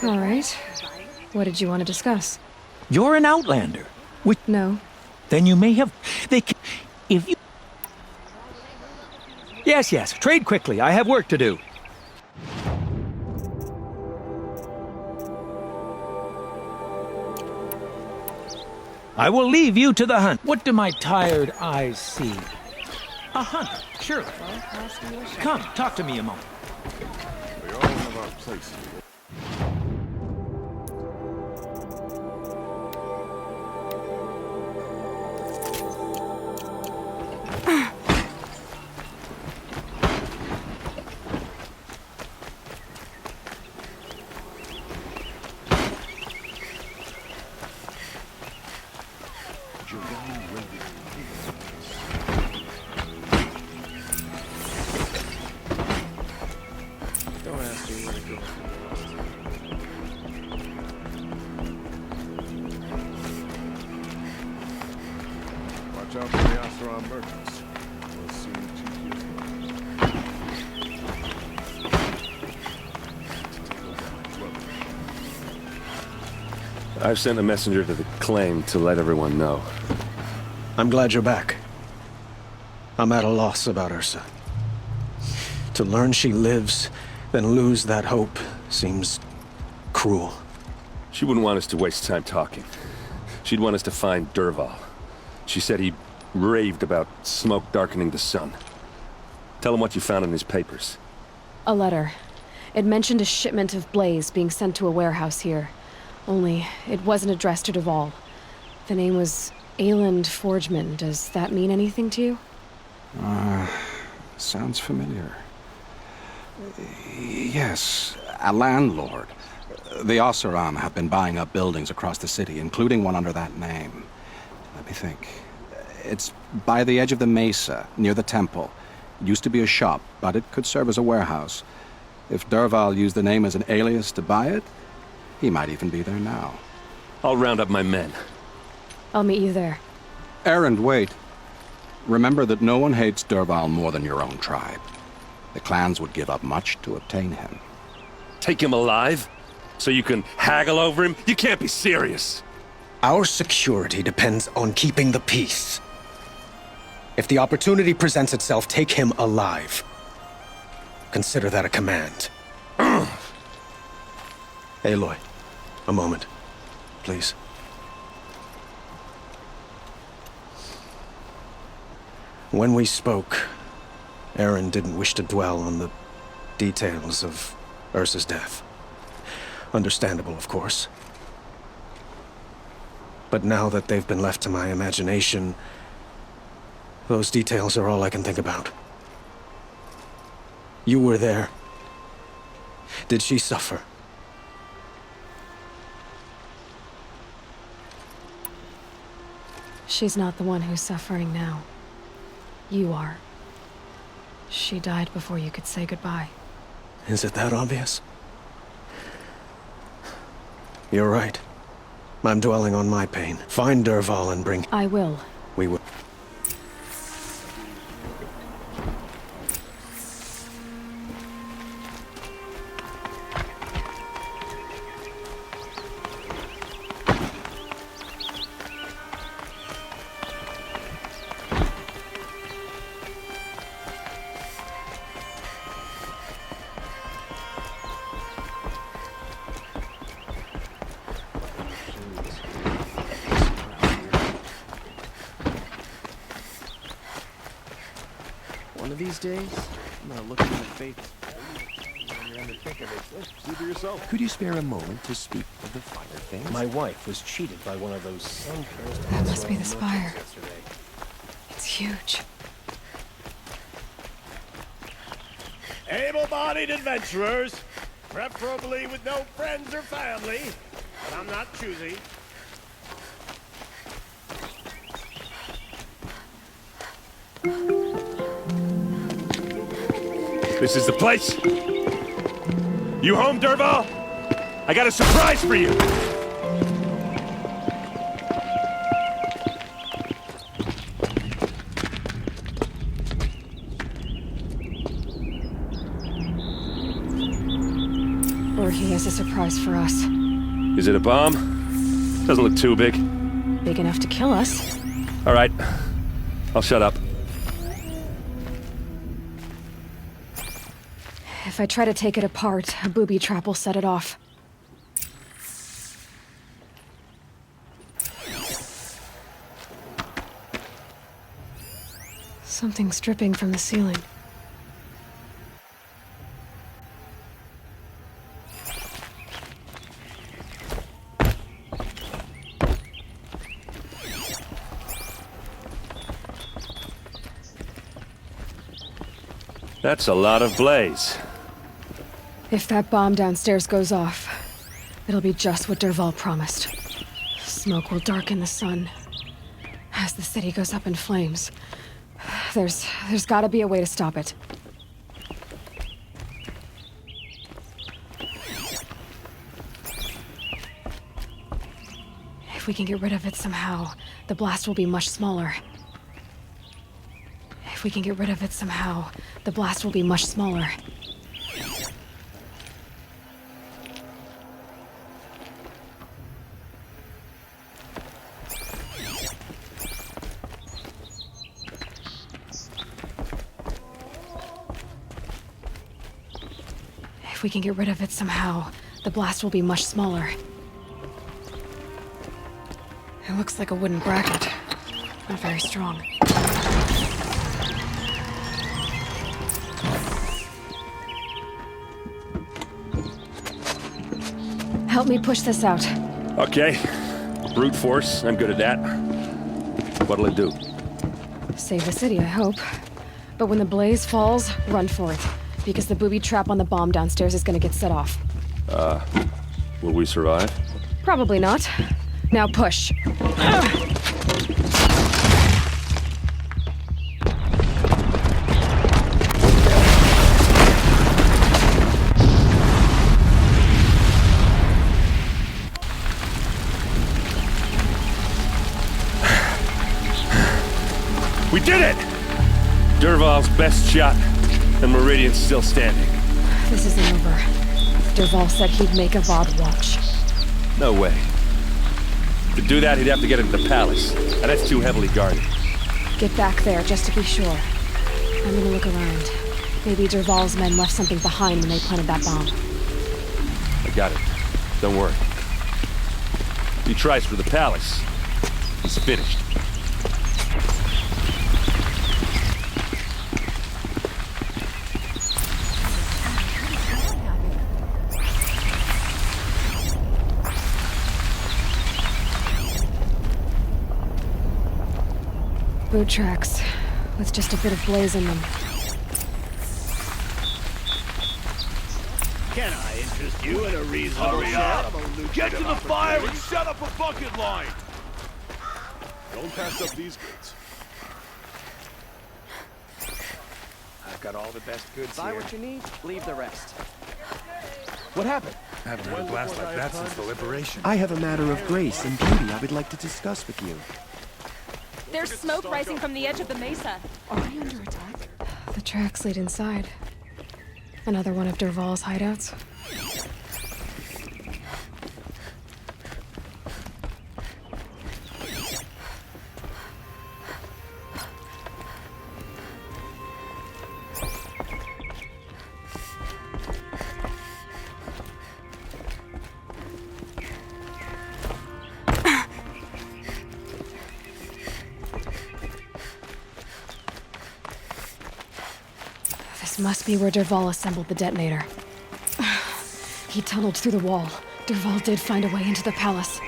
All right. What did you want to discuss? You're an outlander. Which, No. then you may have... If you... Yes. Trade quickly. I have work to do. I will leave you to the hunt. What do my tired eyes see? A hunt, sure. Come, talk to me a moment. We all have our places. Don't ask me where to go. Watch out for the Oseron merchants. We'll see you. I've sent a messenger to the claim to let everyone know. I'm glad you're back. I'm at a loss about Ursa. To learn she lives, then lose that hope, seems cruel. She wouldn't want us to waste time talking. She'd want us to find Dervahl. She said he raved about smoke darkening the sun. Tell him what you found in his papers. A letter. It mentioned a shipment of blaze being sent to a warehouse here. Only, it wasn't addressed to Dervahl. The name was Ayland Forgeman. Does that mean anything to you? Sounds familiar. Yes, a landlord. The Oseron have been buying up buildings across the city, including one under that name. Let me think. It's by the edge of the mesa, near the temple. It used to be a shop, but it could serve as a warehouse. If Dervahl used the name as an alias to buy it, he might even be there now. I'll round up my men. I'll meet you there. Erend, wait. Remember that no one hates Dervahl more than your own tribe. The clans would give up much to obtain him. Take him alive? So you can haggle over him? You can't be serious. Our security depends on keeping the peace. If the opportunity presents itself, take him alive. Consider that a command. Aloy, a moment, please. When we spoke, Aaron didn't wish to dwell on the details of Ursa's death. Understandable, of course. But now that they've been left to my imagination, those details are all I can think about. You were there. Did she suffer? She's not the one who's suffering now. You are. She died before you could say goodbye. Is it that obvious? You're right. I'm dwelling on my pain. Find Dervahl and bring... I will. We will. One of these days, I'm gonna look in the face. See for yourself. Could you spare a moment to speak of the fire things? My wife was cheated by one of those sun-cursed That must be the Oseron spire. merchants yesterday. It's huge. Able-bodied adventurers, preferably with no friends or family, but I'm not choosy. This is the place. You home, Dervahl? I got a surprise for you. Or he has a surprise for us. Is it a bomb? Doesn't look too big. Big enough to kill us. All right. I'll shut up. If I try to take it apart, a booby trap will set it off. Something's dripping from the ceiling. That's a lot of blaze. If that bomb downstairs goes off, it'll be just what Dervahl promised. Smoke will darken the sun. As the city goes up in flames, there's gotta be a way to stop it. If we can get rid of it somehow, the blast will be much smaller. If we can get rid of it somehow, the blast will be much smaller. If we can get rid of it somehow, the blast will be much smaller. It looks like a wooden bracket. Not very strong. Help me push this out. Okay. Brute force, I'm good at that. What'll it do? Save the city, I hope. But when the blaze falls, run for it. Because the booby trap on the bomb downstairs is gonna get set off. Will we survive? Probably not. Now push. We did it! Dervahl's best shot, and Meridian's still standing. This isn't over. Dervahl said he'd make Avad watch. No way. To do that, he'd have to get into the palace, and that's too heavily guarded. Get back there, just to be sure. I'm gonna look around. Maybe Dervahl's men left something behind when they planted that bomb. I got it. Don't worry. If he tries for the palace, he's finished. Boot tracks, with just a bit of blaze in them. Can I interest you in a reasonable shot? Get to the fire and set up a bucket line! Don't pass up these goods. I've got all the best goods Buy here. what you need, leave the rest. What happened? I haven't heard a blast like that since the liberation. I have a matter of grace and beauty I would like to discuss with you. There's smoke rising from the edge of the mesa. Are we under attack? The tracks lead inside. Another one of Dervahl's hideouts. This must be where Dervahl assembled the detonator. He tunneled through the wall. Dervahl did find a way into the palace.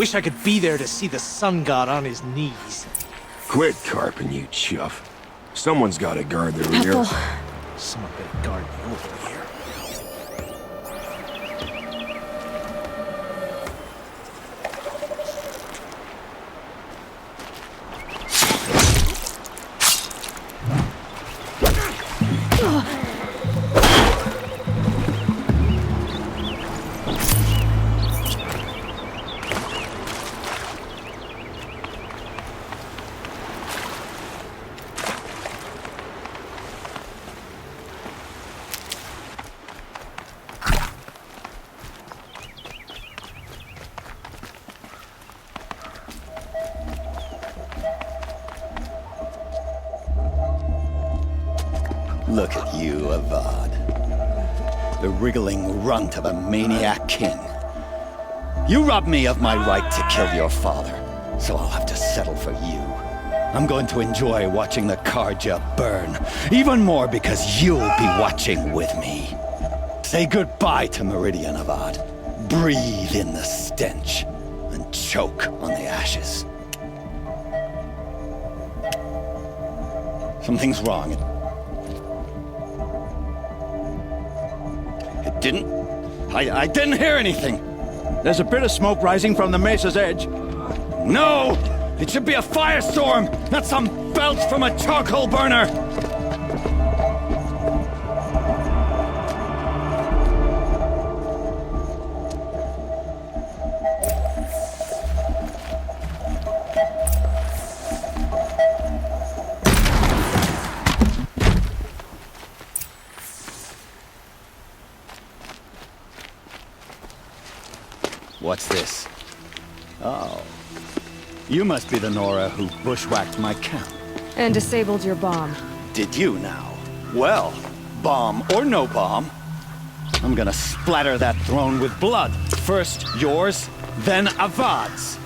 Wish I could be there to see the sun god on his knees. Quit carping, you chuff. Someone's got to guard the rear. Ethel. Someone better guard me over here. Look at you, Avad. The wriggling runt of a maniac king. You robbed me of my right to kill your father, so I'll have to settle for you. I'm going to enjoy watching the Karja burn, even more because you'll be watching with me. Say goodbye to Meridian, Avad. Breathe in the stench, and choke on the ashes. Something's wrong. It didn't... I didn't hear anything. There's a bit of smoke rising from the mesa's edge. No! It should be a firestorm, not some belch from a charcoal burner! What's this? Oh. You must be the Nora who bushwhacked my camp. And disabled your bomb. Did you now? Well, bomb or no bomb, I'm gonna splatter that throne with blood. First yours, then Avad's.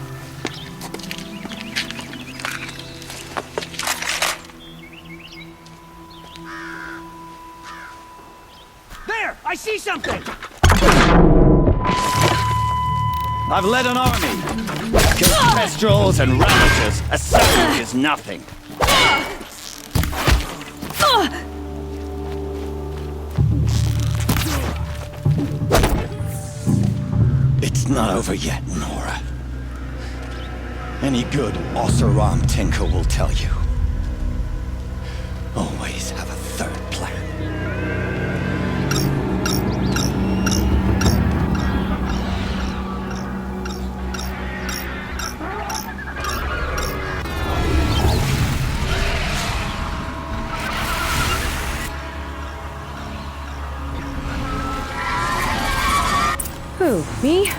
There! I see something! I've led an army. Against Kestrels and Ravagers, a savage is nothing. It's not over yet, Nora. Any good Oseram tinker will tell you. Always have a third plan. Who, me?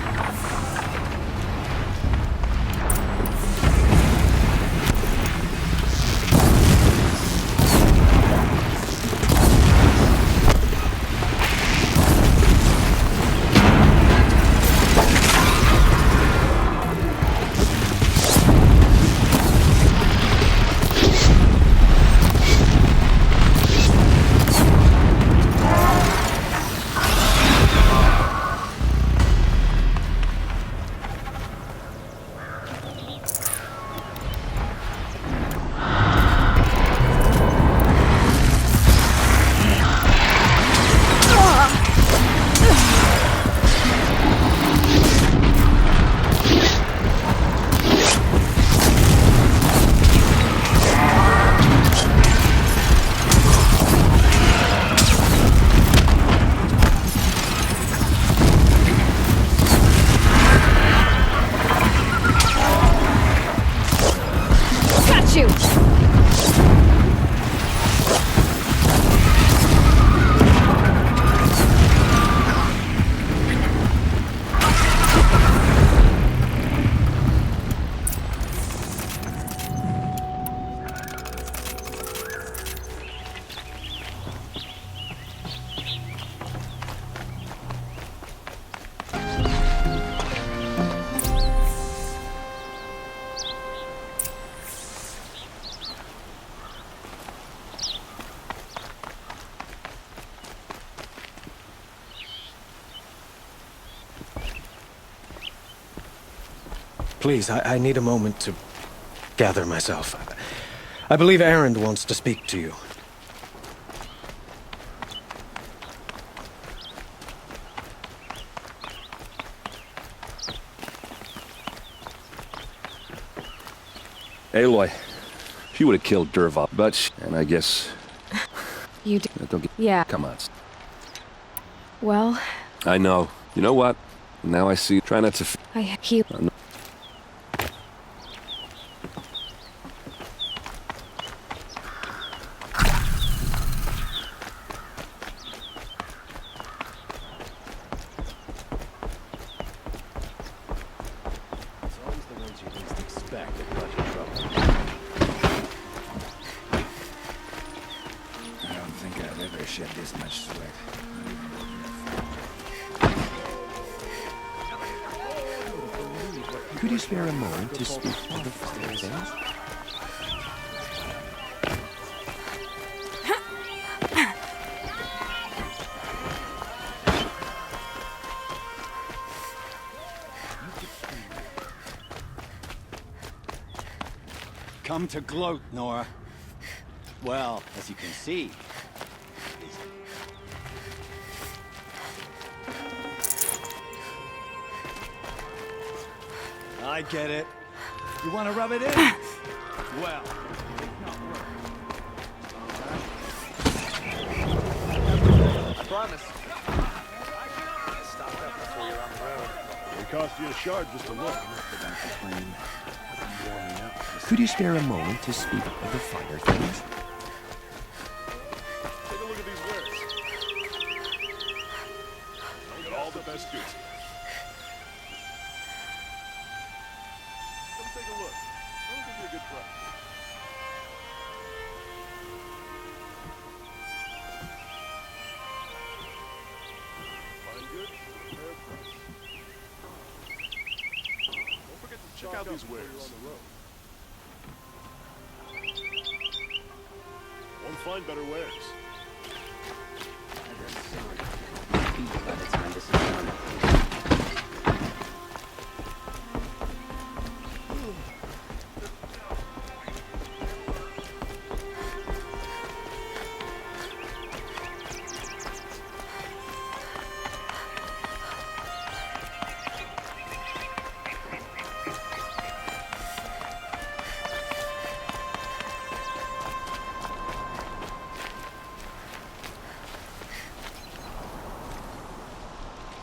please, I need a moment to gather myself. I believe Erend wants to speak to you. Aloy, she would have killed Dervahl, but and I guess You did. don't get. Yeah. Come on. Well, I know. You know what? Now I see. Try not to. he. It's always the ones you least expect that cause you trouble. I don't think I've ever shed this much sweat. Could you spare a moment to speak of the fire things? Come to gloat, Nora. Well, as you can see, I get it. You want to rub it in? Well, I promise. Stock up before you're on the road. It cost you a shard just to look. Could you spare a moment to speak of the fire things? Take a look at these wares. Look at all the best goods here. Come take a look. I'll give you a good price. Fine goods, fair price. Don't forget to check out these wares. On the road. Won't find better wares.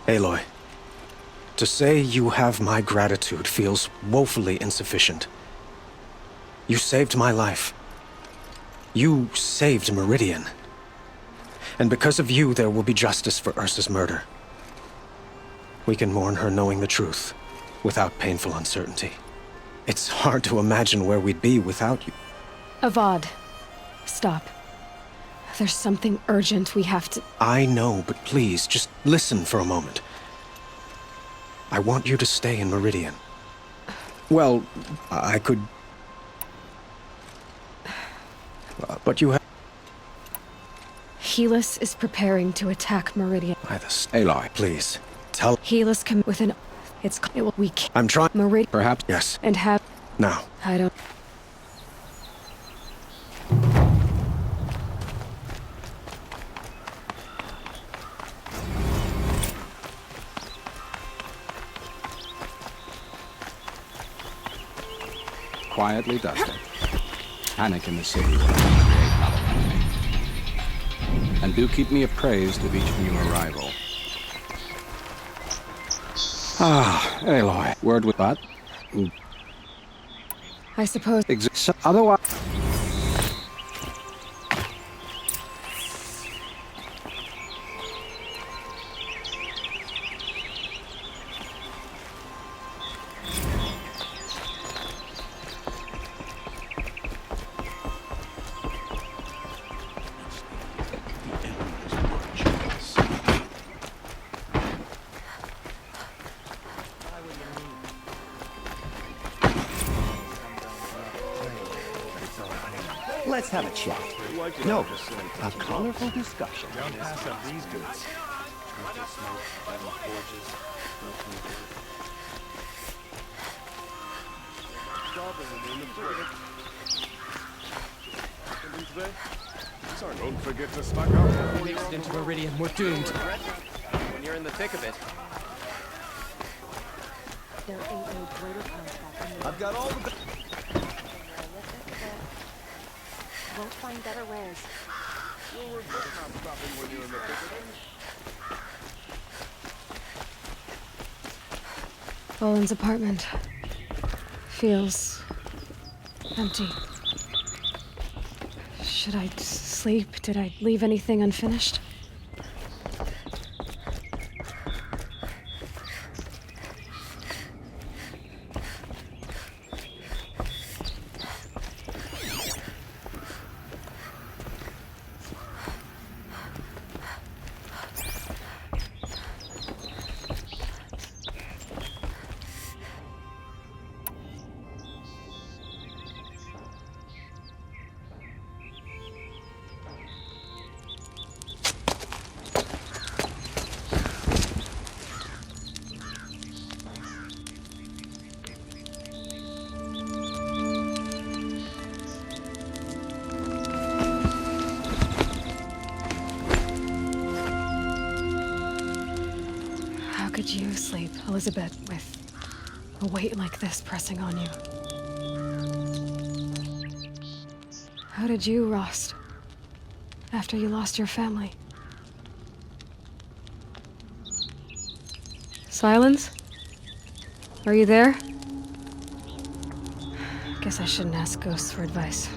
Aloy, to say you have my gratitude feels woefully insufficient. You saved my life. You saved Meridian. And because of you, there will be justice for Ursa's murder. We can mourn her knowing the truth, without painful uncertainty. It's hard to imagine where we'd be without you. Avad. Stop. There's something urgent we have to... I know, but please, just listen for a moment. I want you to stay in Meridian. Well, I could... but you have... Helis is preparing to attack Meridian. Aloy, Please, tell... Helis come with an... It will... We can't... I'm trying... Meridian... perhaps? Yes. And have... Now. I don't... Quietly dusted. Panic in the city will only create havoc. And do keep me appraised of each new arrival. Ah, Aloy. Word with but. I suppose... Otherwise... Let's have a chat. No, a colorful discussion. Don't pass up these goods. stopping when you're in the thick of it. Today? Sorry, don't forget to stock up before Makes you're it on into the road. Meridian. We're doomed. When you're in the thick of it. There ain't no greater contract. I've got all the... Won't find better wares. Well, we're both not stopping when you're in the thick of it. Boland's apartment feels empty. Should I sleep? Did I leave anything unfinished? How could you sleep, Elizabeth, with a weight like this pressing on you? How did you rust after you lost your family? Silence? Are you there? Guess I shouldn't ask ghosts for advice.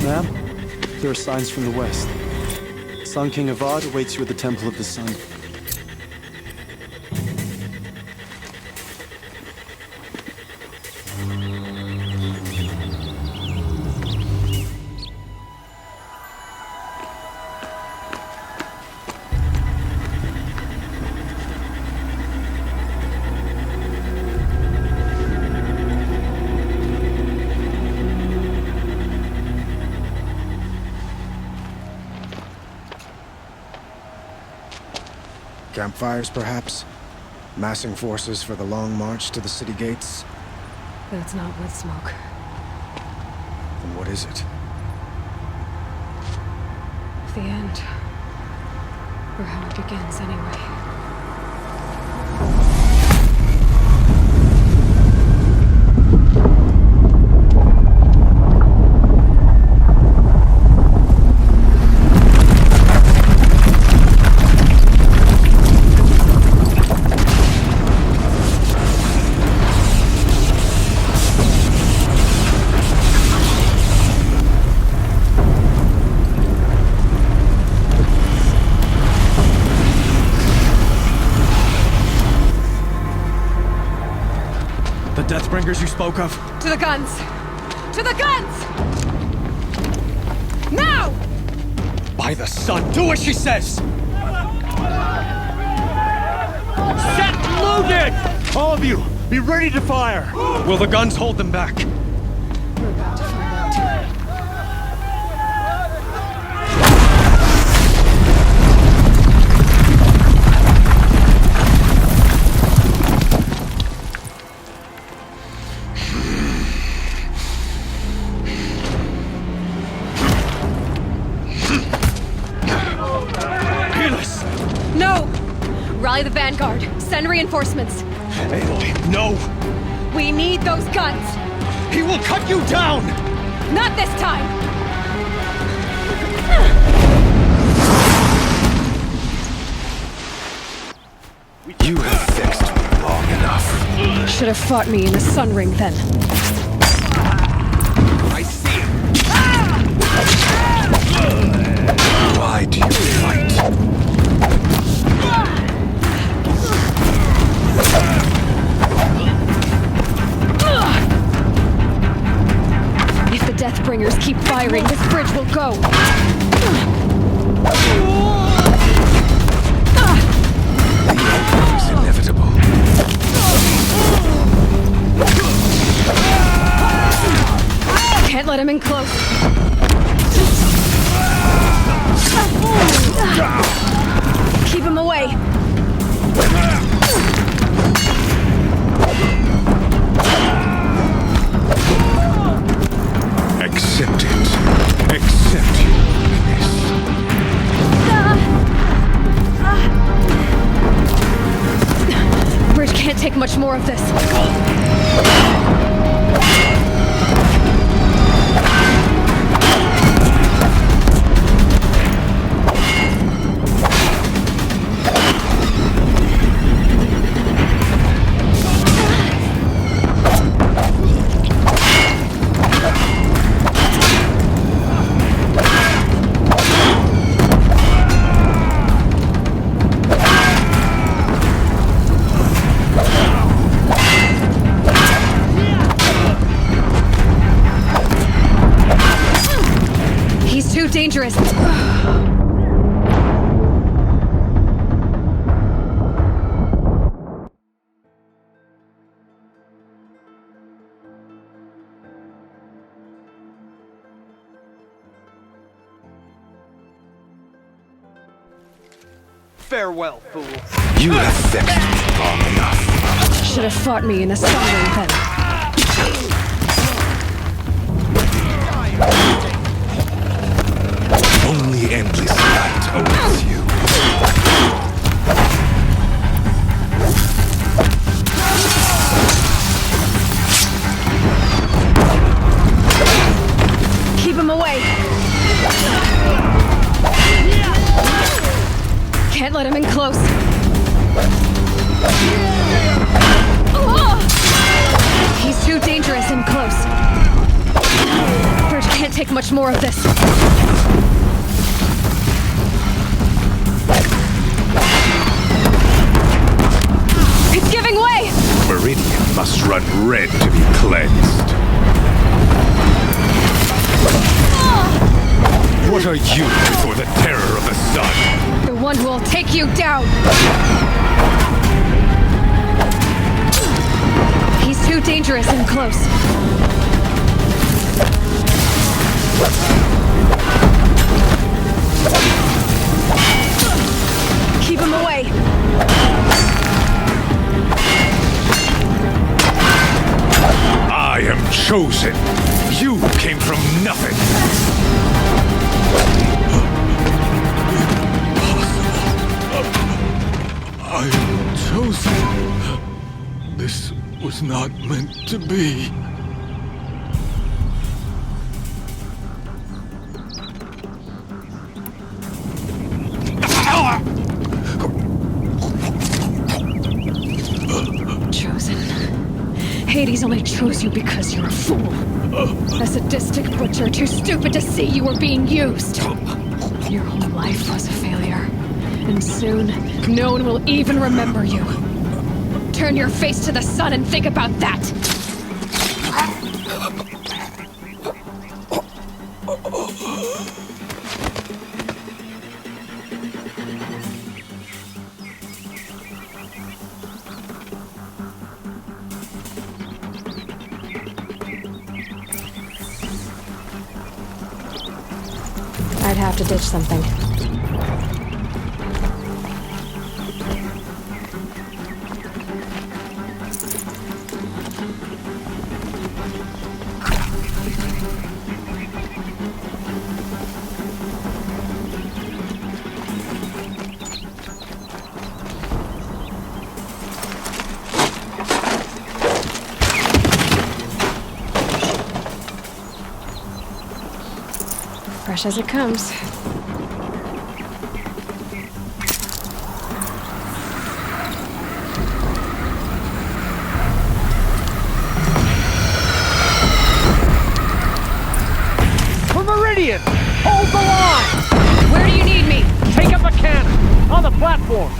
Ma'am, there are signs from the west. Sun King Avad awaits you at the Temple of the Sun. Campfires, perhaps? Massing forces for the long march to the city gates? That's not wood smoke. Then what is it? The end. Or how it begins, anyway. The Deathbringers you spoke of? To the guns! To the guns! Now! By the sun, do as she says! Set loaded! All of you, be ready to fire! Will the guns hold them back? We're about to find out. No! Rally the vanguard. Send reinforcements. Aloy, no! We need those guns! He will cut you down! Not this time! You have vexed me long enough. Should have fought me in the sun ring then. I see it. Why do you fight? If the Deathbringers keep firing, this bridge will go. The outcome is inevitable. Can't let him in close. Keep him away. Accept it. Accept your weakness. Bridge can't take much more of this. Dangerous. Farewell, fool. You have vexed me long enough. Should have fought me in a sundering then. Only endless light awaits you. Keep him away. Can't let him in close. He's too dangerous in close. Bridge can't take much more of this. It's giving way! Meridian must run red to be cleansed. What are you before the terror of the sun? The one who will take you down! He's too dangerous and close. Keep him away! I am chosen. You came from nothing. I am chosen. This was not meant to be. Chosen. Hades only chose you because you're a fool. A sadistic butcher too stupid to see you were being used. Your whole life was a failure. And soon, no one will even remember you. Turn your face to the sun and think about that! I'd have to ditch something. Fresh as it comes. For Meridian! Hold the line! Where do you need me? Take up a cannon! On the platform!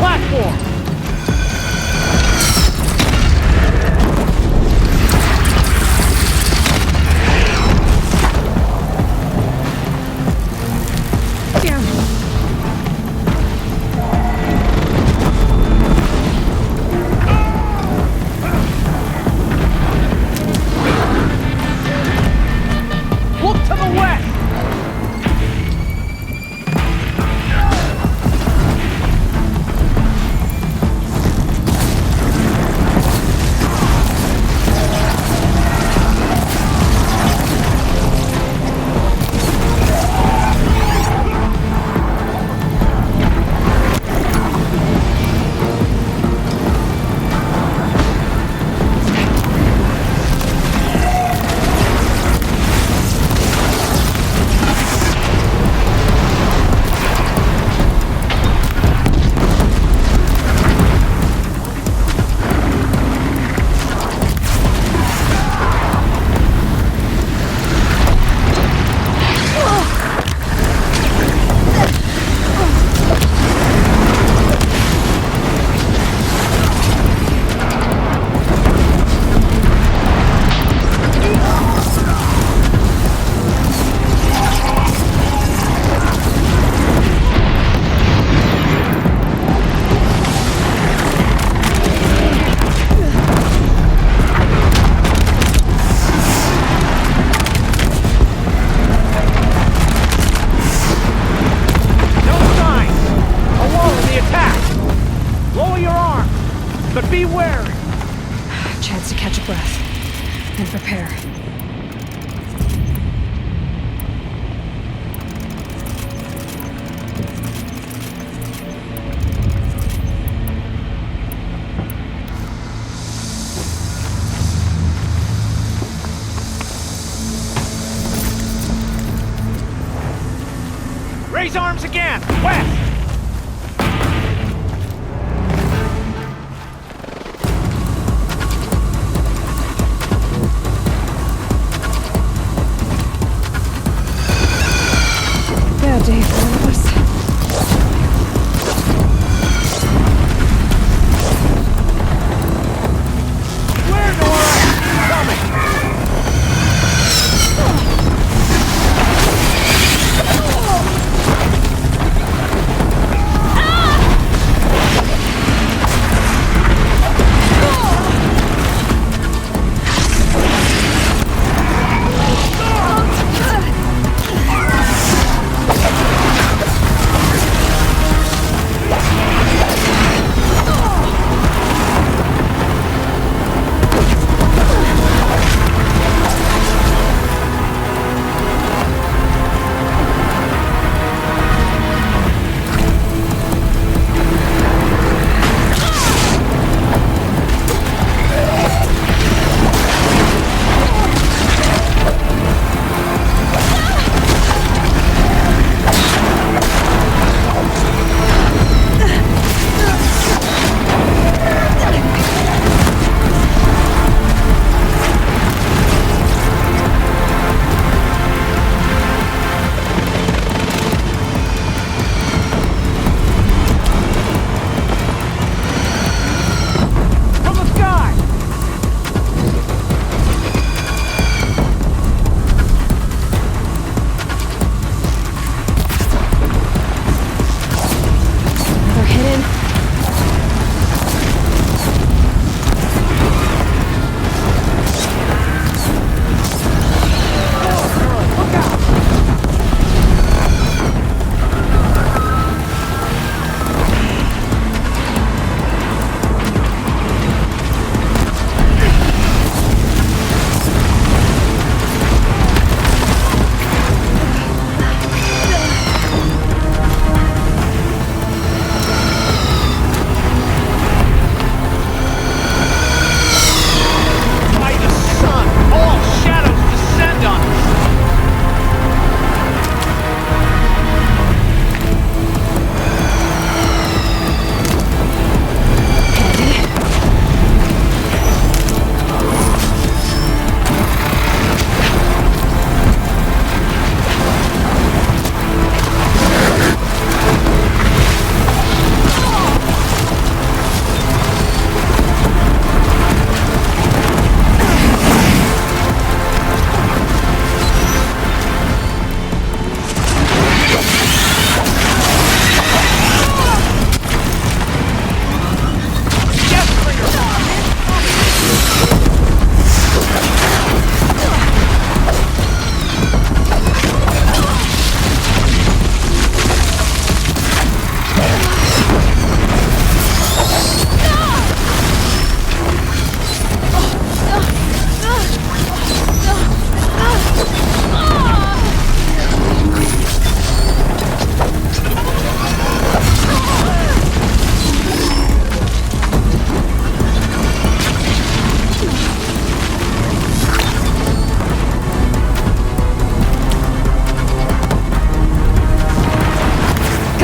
platform! Look to the west! But be wary! Chance to catch a breath and prepare. Raise arms again! West! Bad day for all of us. Where, Nora? Coming!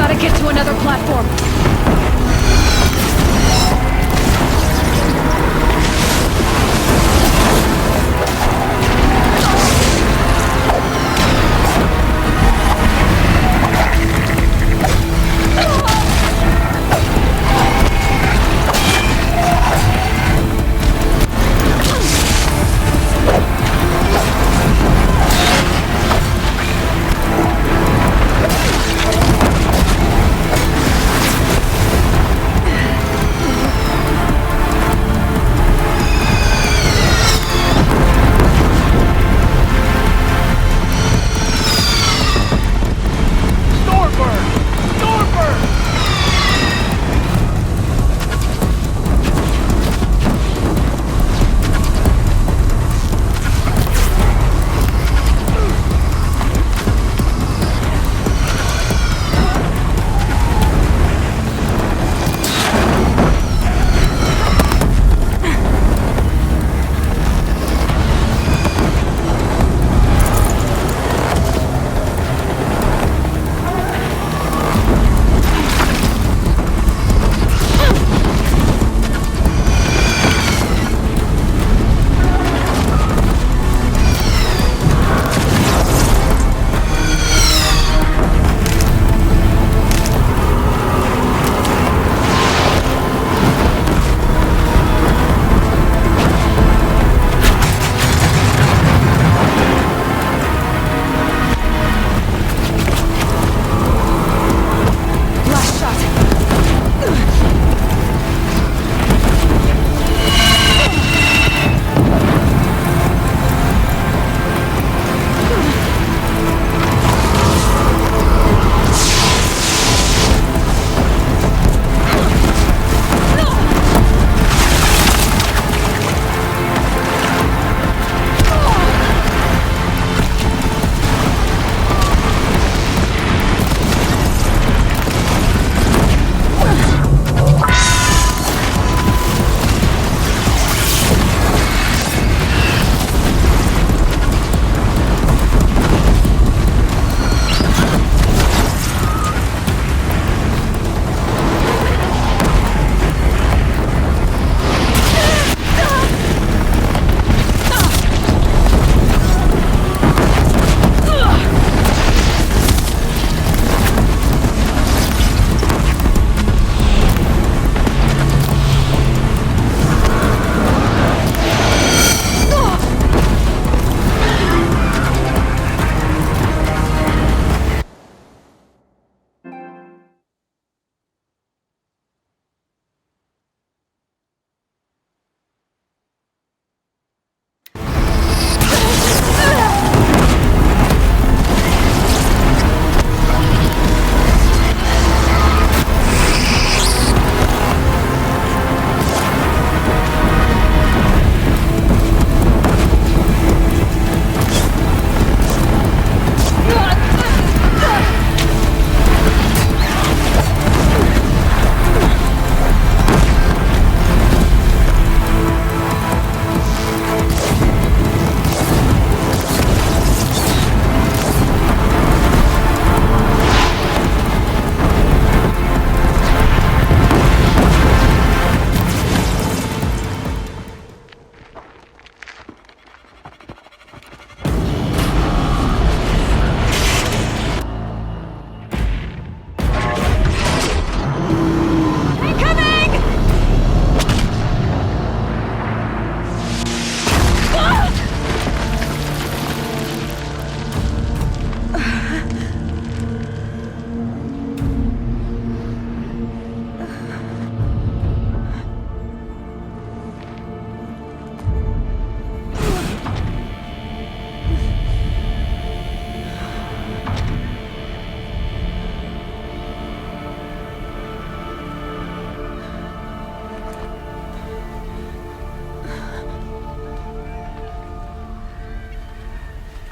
Gotta get to another platform.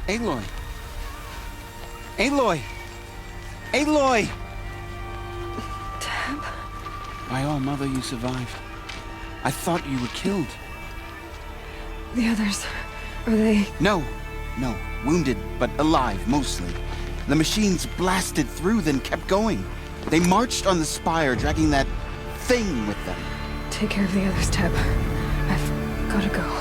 Aloy! Aloy! Aloy! Deb? My own mother, you survived. I thought you were killed. The others, are they... No. Wounded, but alive, mostly. The machines blasted through, then kept going. They marched on the spire, dragging that thing with them. Take care of the others, Teb. I've gotta go.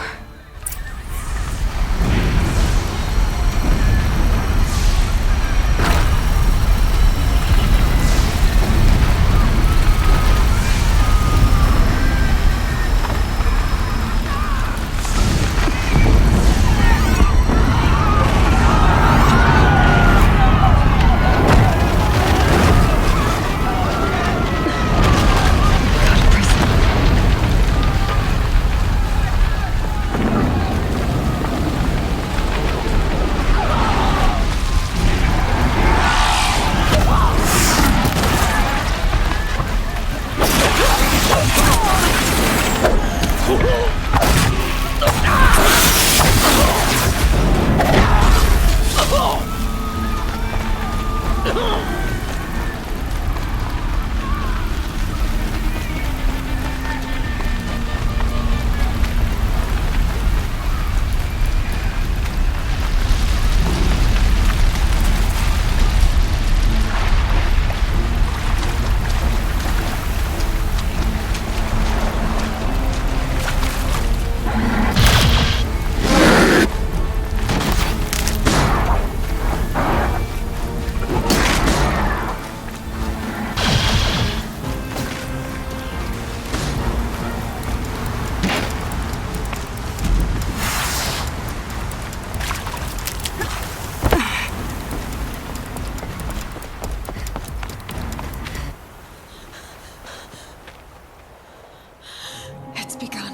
It's begun.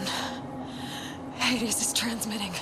Hades is transmitting.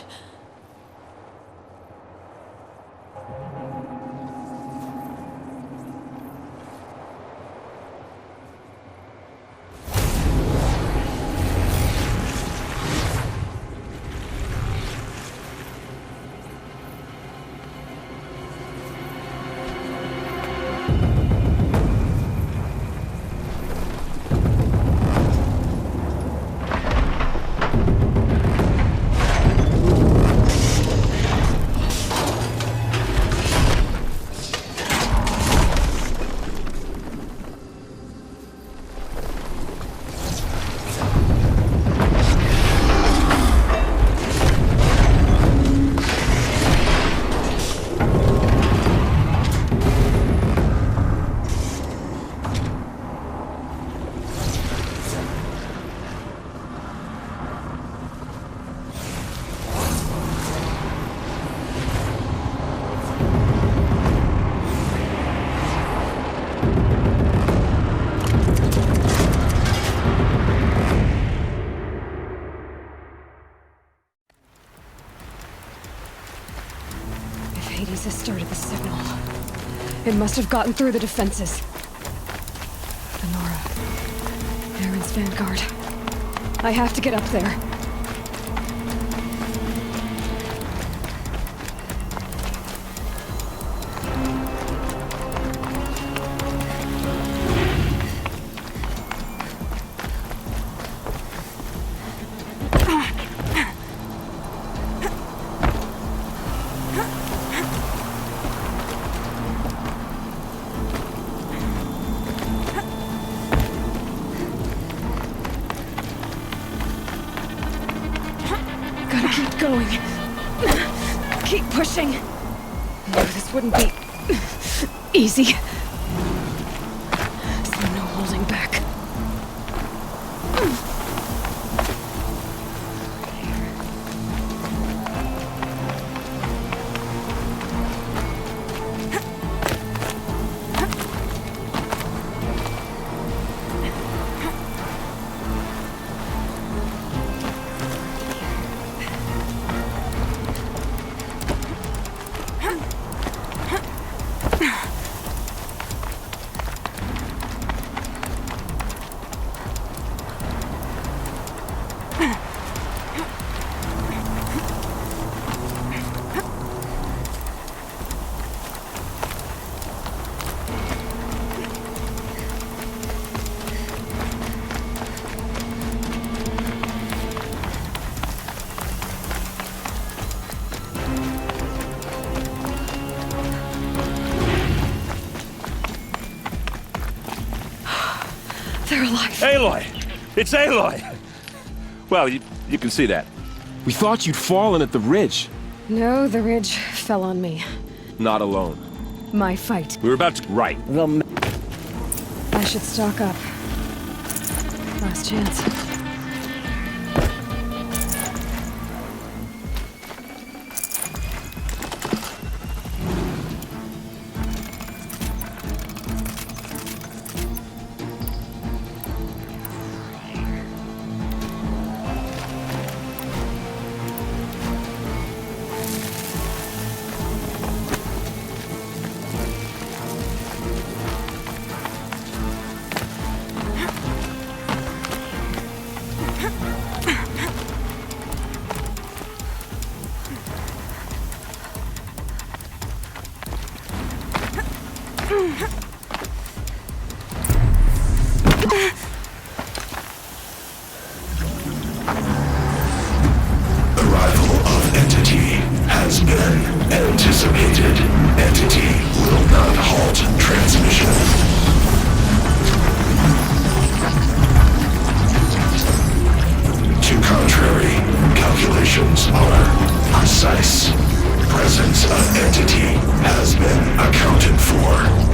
Hades has started the signal. It must have gotten through the defenses. Lenora. Aaron's vanguard. I have to get up there. Going. Keep pushing. No, this wouldn't be easy. So no holding back. They're alive. Aloy! It's Aloy! Well, you can see that. We thought you'd fallen at the ridge. No, the ridge fell on me. Not alone. My fight. We were about to... Right. I should stock up. Last chance. Arrival of entity has been anticipated. Entity will not halt transmission. To contrary, calculations are precise. Presence of entity has been accounted for.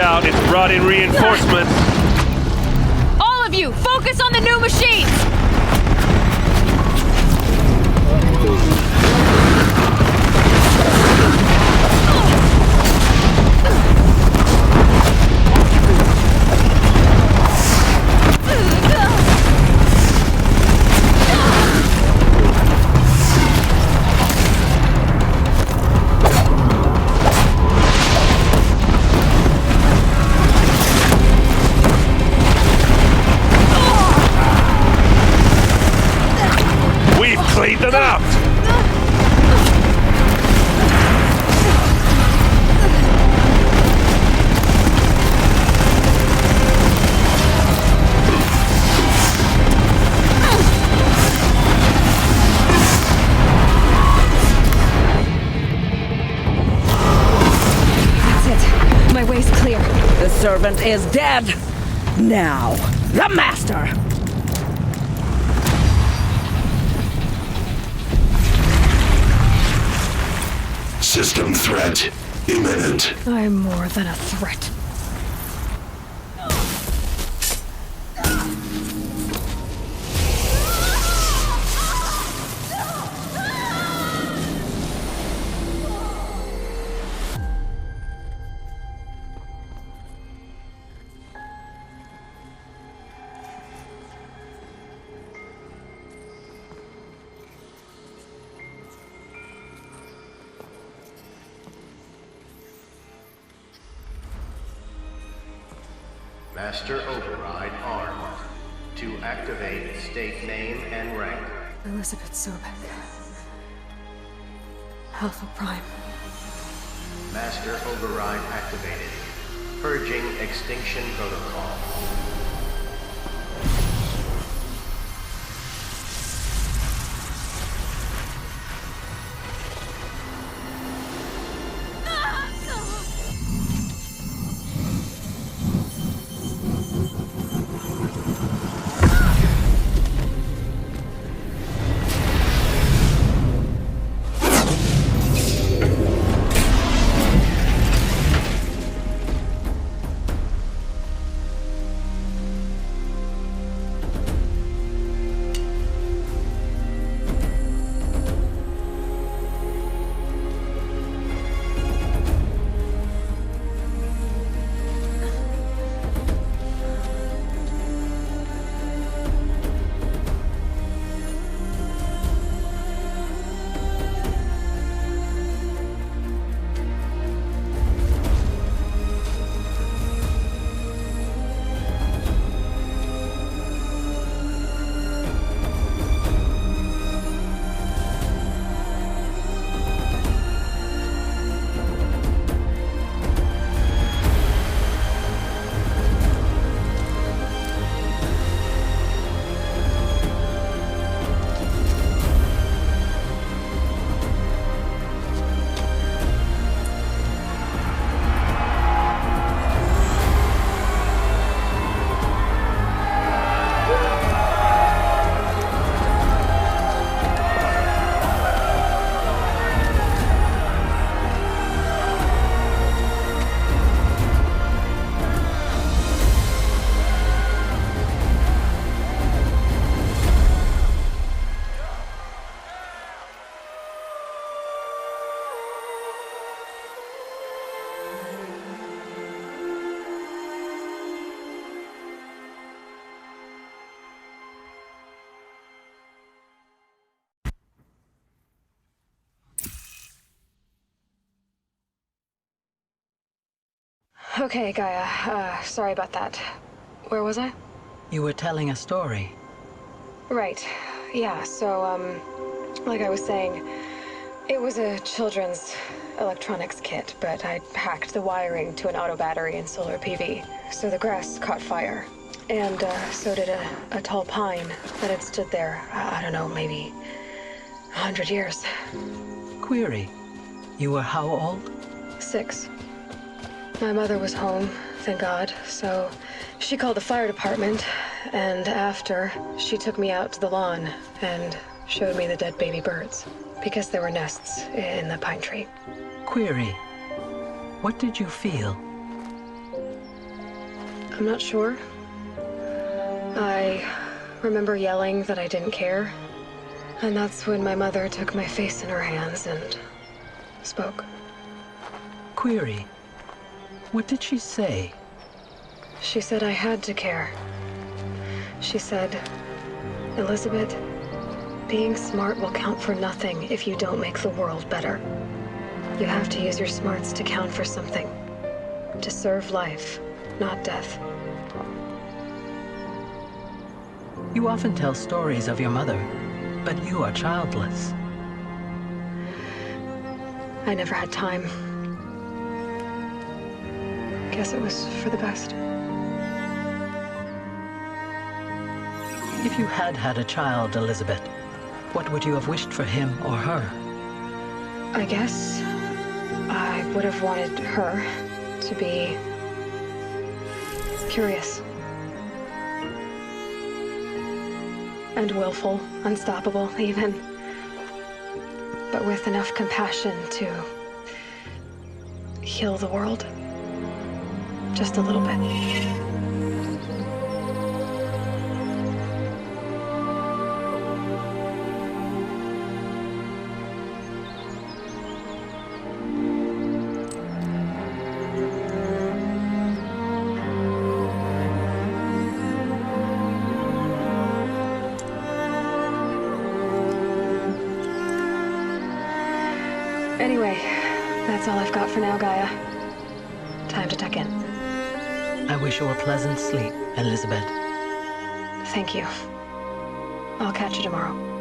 Out, it's brought in reinforcements. All of you, focus on the new machines! Clean them out! That's it. My way's clear. The servant is dead. Now, the master. System threat imminent. I'm more than a threat. Master override armed. To activate, state name and rank. Elizabeth Sobek. Alpha Prime. Master override activated. Purging Extinction protocol. Okay, Gaia. Sorry about that. Where was I? You were telling a story. Right. Yeah, so, like I was saying, it was a children's electronics kit, but I hacked the wiring to an auto battery and solar PV. So the grass caught fire. And, so did a tall pine that had stood there, I don't know, maybe 100 years. Query. You were how old? 6. My mother was home, thank God, so she called the fire department, and after, she took me out to the lawn and showed me the dead baby birds, because there were nests in the pine tree. Query. What did you feel? I'm not sure. I remember yelling that I didn't care, and that's when my mother took my face in her hands and spoke. Query. What did she say? She said I had to care. She said, Elizabeth, being smart will count for nothing if you don't make the world better. You have to use your smarts to count for something. To serve life, not death. You often tell stories of your mother, but you are childless. I never had time. Guess it was for the best. If you had had a child, Elizabeth, what would you have wished for him or her? I guess I would have wanted her to be curious. And willful, unstoppable, even. But with enough compassion to heal the world. Just a little bit. Anyway, that's all I've got for now, Gaia. Time to tuck in. I wish you a pleasant sleep, Elizabeth. Thank you. I'll catch you tomorrow.